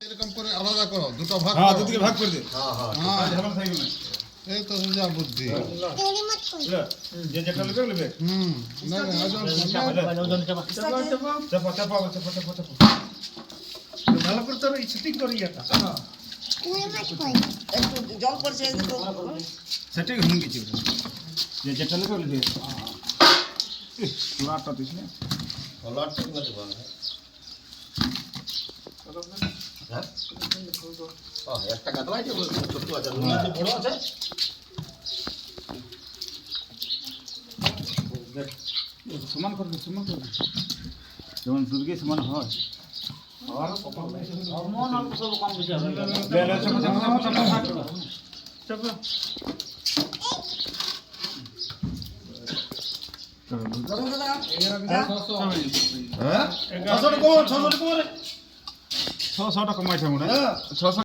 এরকম করে আলাদা করো, দুটো ভাগ হ্যাঁ করো। দুদিকে ভাগ করে দে হ্যাঁ, ঝামেলা থাকবে না এই তো যা বুদ্ধি। যে যেটা নেবে নেবে না না, ওজন চাপা চাপা চাপা চাপা চাপা চাপা ভালো করে তোর শুটিং করি এটা একটু জল পড়ছে একটু সেটাই হয়ে গেছে যে যেটা নেবে নেবে লাটটা দিস না লট ঠিক মতো বল হ্যাঁ ও একটা কাটলা আছে ছোট আছে রুম আছে বড় আছে সমান করবে যেমন দুদিকে সমান হয় হরমোন অল্প সব কম বেশি হবে চাপা চাপা চাপা চাপা হ্যাঁ 600 টাকা 600 টাকা 600 টাকা কমাইছে মনে হয় 600